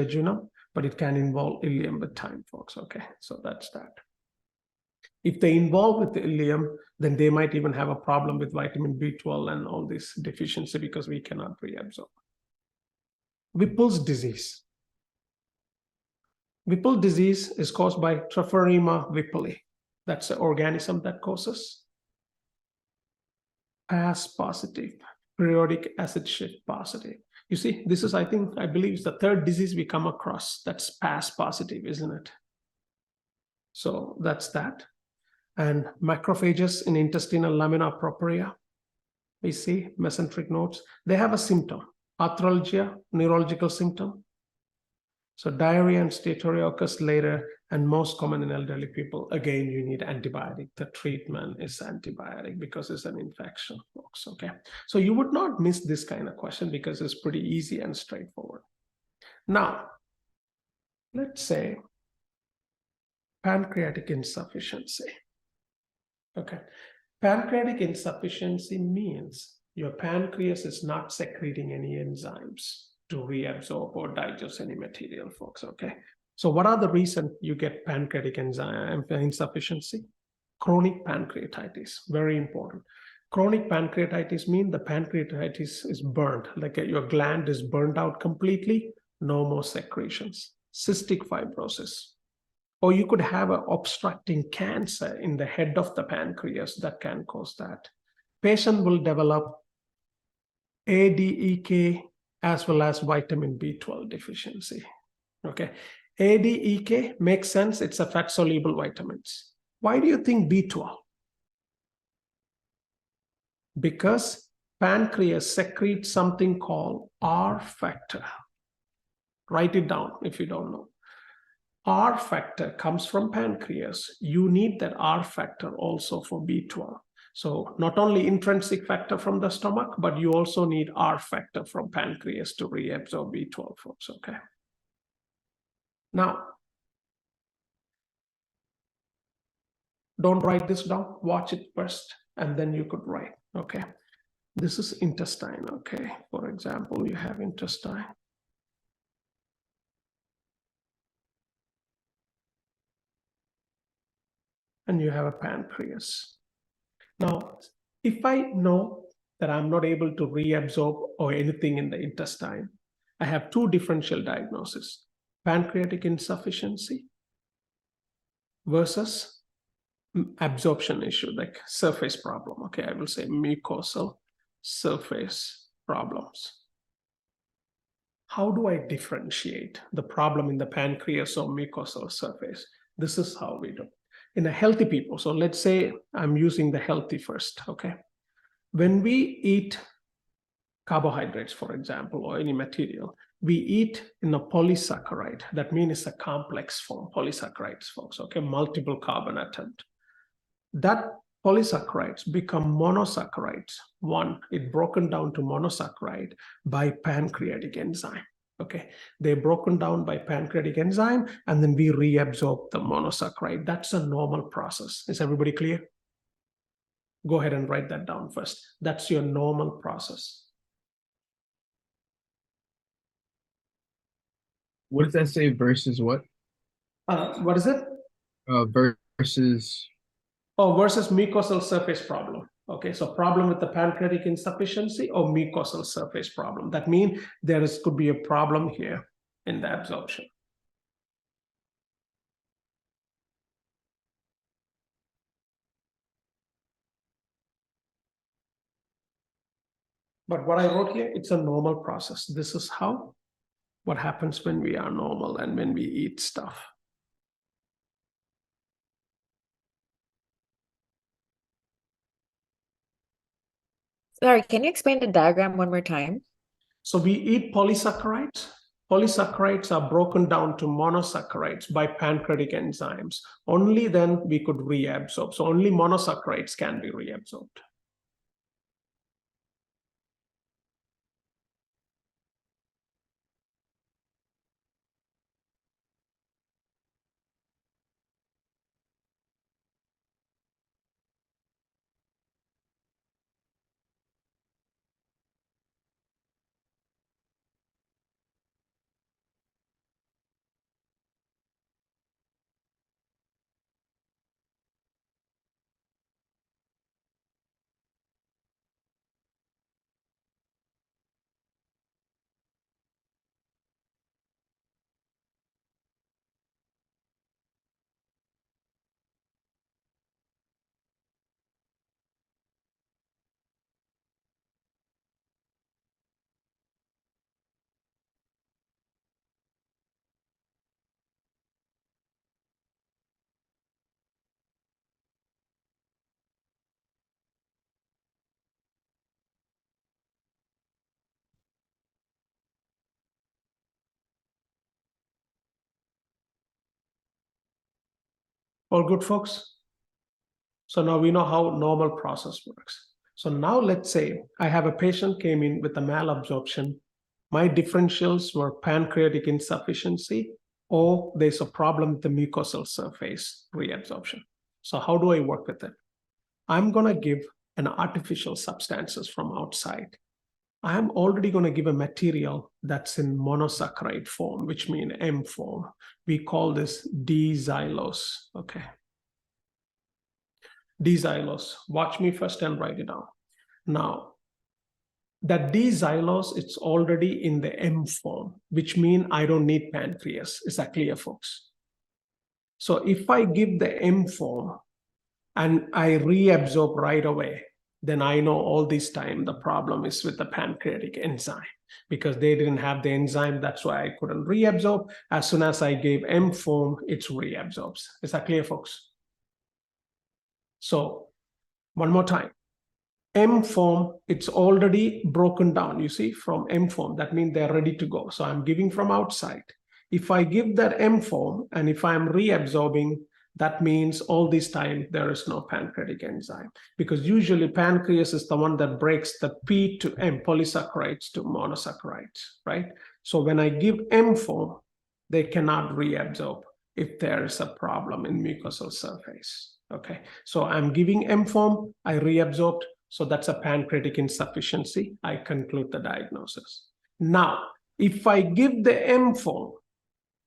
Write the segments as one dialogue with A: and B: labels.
A: jejunum, but it can involve ileum with time, folks. Okay, so that's that. If they involve with the ileum, then they might even have a problem with vitamin B12 and all this deficiency because we cannot reabsorb. Whipple's disease. Whipple disease is caused by Treponema whipplei. That's an organism that causes PAS positive, periodic acid shift positive. You see, this is, I believe it's the third disease we come across that's PAS positive, isn't it? So that's that. And macrophages in intestinal lamina propria, we see mesenteric nodes. They have a symptom, arthralgia, neurological symptom. So diarrhea and steatorrhea occurs later and most common in elderly people. Again, you need antibiotic. The treatment is antibiotic because it's an infection, folks, okay? So you would not miss this kind of question because it's pretty easy and straightforward. Now, let's say pancreatic insufficiency, okay? Pancreatic insufficiency means your pancreas is not secreting any enzymes to reabsorb or digest any material, folks, okay? So what are the reasons you get pancreatic enzyme insufficiency? Chronic pancreatitis, very important. Chronic pancreatitis means the pancreatitis is burned, like your gland is burned out completely, no more secretions. Cystic fibrosis. Or you could have an obstructing cancer in the head of the pancreas that can cause that. Patient will develop ADEK as well as vitamin B12 deficiency. Okay, ADEK makes sense. It's a fat-soluble vitamins. Why do you think B12? Because pancreas secretes something called R factor. Write it down if you don't know. R factor comes from pancreas. You need that R factor also for B12. So not only intrinsic factor from the stomach, but you also need R factor from pancreas to reabsorb B12, folks, okay? Now, don't write this down, watch it first, and then you could write, okay? This is intestine, okay? For example, you have intestine. And you have a pancreas. Now, if I know that I'm not able to reabsorb or anything in the intestine, I have two differential diagnoses: pancreatic insufficiency versus absorption issue, like surface problem. Okay, I will say mucosal surface problems. How do I differentiate the problem in the pancreas or mucosal surface? This is how we do. In a healthy people, so let's say I'm using the healthy first, okay? When we eat carbohydrates, for example, or any material, we eat in a polysaccharide. That means it's a complex form, polysaccharides, folks, okay? Multiple carbon atom. That polysaccharides become monosaccharides. One, it broken down to monosaccharide by pancreatic enzyme. Okay, they're broken down by pancreatic enzyme, and then we reabsorb the monosaccharide. That's a normal process. Is everybody clear? Go ahead and write that down first. That's your normal process.
B: What does that say versus what?
A: What is it?
B: Versus.
A: Oh, versus mucosal surface problem. Okay, so problem with the pancreatic insufficiency or mucosal surface problem. That means could be a problem here in the absorption. But what I wrote here, it's a normal process. This is what happens when we are normal and when we eat stuff.
C: Sorry, can you explain the diagram one more time?
A: So we eat polysaccharides. Polysaccharides are broken down to monosaccharides by pancreatic enzymes. Only then we could reabsorb. So only monosaccharides can be reabsorbed. All good, folks? So now we know how normal process works. So now let's say I have a patient came in with a malabsorption. My differentials were pancreatic insufficiency, or there's a problem with the mucosal surface reabsorption. So how do I work with it? I'm going to give an artificial substances from outside. I'm already going to give a material that's in monosaccharide form, which means M form. We call this D-xylose, okay? D-xylose. Watch me first and write it down. Now, that D-xylose, it's already in the M form, which means I don't need pancreas. Is that clear, folks? So if I give the M form and I reabsorb right away, then I know all this time the problem is with the pancreatic enzyme, because they didn't have the enzyme. That's why I couldn't reabsorb. As soon as I gave M form, it reabsorbs. Is that clear, folks? So one more time. M form, it's already broken down, you see, from M form. That means they're ready to go. So I'm giving from outside. If I give that M form and if I'm reabsorbing, that means all this time there is no pancreatic enzyme, because usually pancreas is the one that breaks the P to M, polysaccharides to monosaccharides, right? So when I give M form, they cannot reabsorb if there is a problem in mucosal surface, okay? So I'm giving M form, I reabsorbed, so that's a pancreatic insufficiency. I conclude the diagnosis. Now, if I give the M form,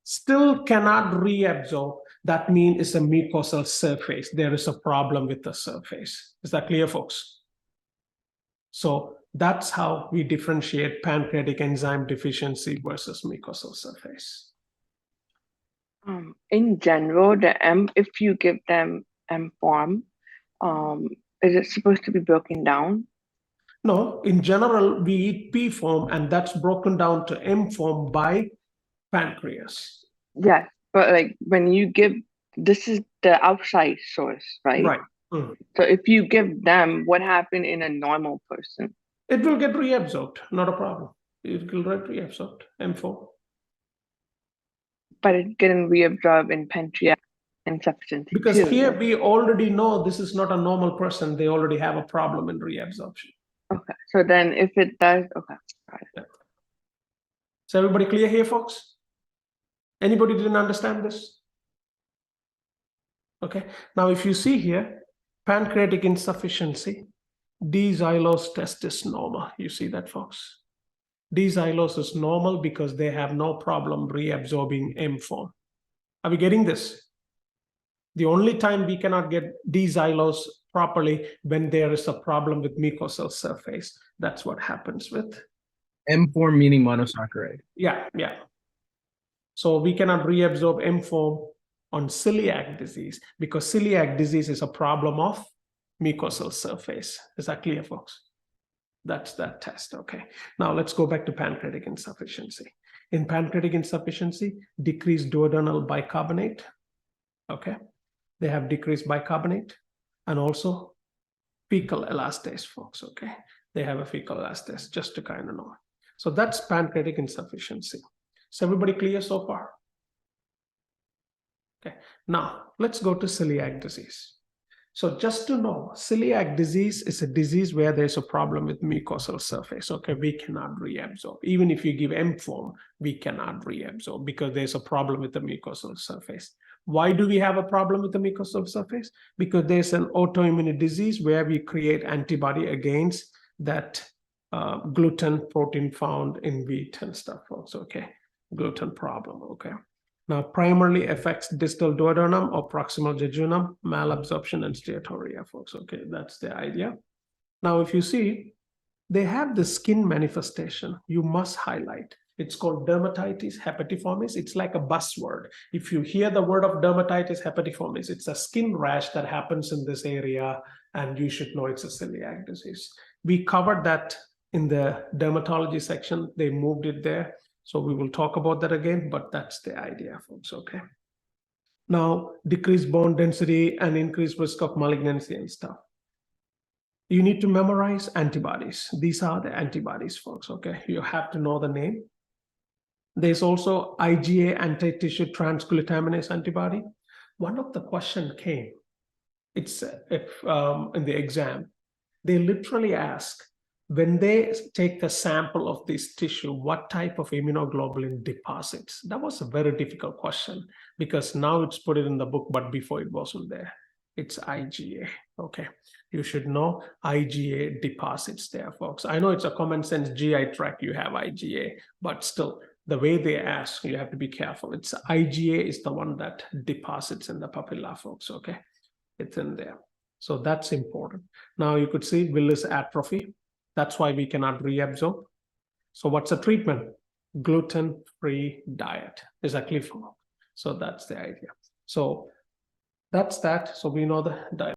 A: still cannot reabsorb, that means it's a mucosal surface. There is a problem with the surface. Is that clear, folks? So that's how we differentiate pancreatic enzyme deficiency versus mucosal surface.
D: In general, if you give them M form, is it supposed to be broken down?
A: No, in general, we eat P form, and that's broken down to M form by pancreas.
D: Yes, but like when you give, this is the outside source, right?
A: Right.
D: So if you give them, what happened in a normal person?
A: It will get reabsorbed, not a problem. It will get reabsorbed, M form.
D: But it getting reabsorbed in pancreatic insufficiency.
A: Because
D: too.
A: here we already know this is not a normal person. They already have a problem in reabsorption.
D: Okay, so then if it does, okay.
A: Yeah. So everybody clear here, folks? Anybody didn't understand this? Okay, now if you see here, pancreatic insufficiency, D-xylose test is normal. You see that, folks? D-xylose is normal because they have no problem reabsorbing M form. Are we getting this? The only time we cannot get D-xylose properly when there is a problem with mucosal surface. That's what happens with
B: M form meaning monosaccharide.
A: Yeah. So we cannot reabsorb M form on celiac disease because celiac disease is a problem of mucosal surface. Is that clear, folks? That's that test, okay. Now let's go back to pancreatic insufficiency. In pancreatic insufficiency, decreased duodenal bicarbonate, okay. They have decreased bicarbonate and also fecal elastase, folks, okay. They have a fecal elastase, just to kind of know. So that's pancreatic insufficiency. Is everybody clear so far? Okay, now let's go to celiac disease. So just to know, celiac disease is a disease where there's a problem with mucosal surface. Okay, we cannot reabsorb. Even if you give M form, we cannot reabsorb because there's a problem with the mucosal surface. Why do we have a problem with the mucosal surface? Because there's an autoimmune disease where we create antibody against that gluten protein found in wheat and stuff also, okay? Gluten problem, okay? Now, primarily affects distal duodenum or proximal jejunum, malabsorption, and steatorrhea, folks. Okay, that's the idea. Now, if you see, they have the skin manifestation you must highlight. It's called dermatitis herpetiformis. It's like a buzzword. If you hear the word of dermatitis herpetiformis, it's a skin rash that happens in this area, and you should know it's a celiac disease. We covered that in the dermatology section. They moved it there. So we will talk about that again, but that's the idea, folks, okay? Now, decreased bone density and increased risk of malignancy and stuff. You need to memorize antibodies. These are the antibodies, folks, okay? You have to know the name. There's also IgA anti-tissue transglutaminase antibody. one of the question came. It's if in the exam, they literally ask when they take the sample of this tissue, what type of immunoglobulin deposits? That was a very difficult question because now it's put it in the book, but before it wasn't there. It's IgA. Okay, you should know IgA deposits there, folks. I know it's a common sense GI tract, you have IgA, but still the way they ask, you have to be careful. It's IgA is the one that deposits in the papilla, folks. Okay, it's in there. So that's important. Now you could see villus atrophy. That's why we cannot reabsorb. So what's the treatment? Gluten-free diet is a cliff. So that's the idea. So that's that. So we know the diet.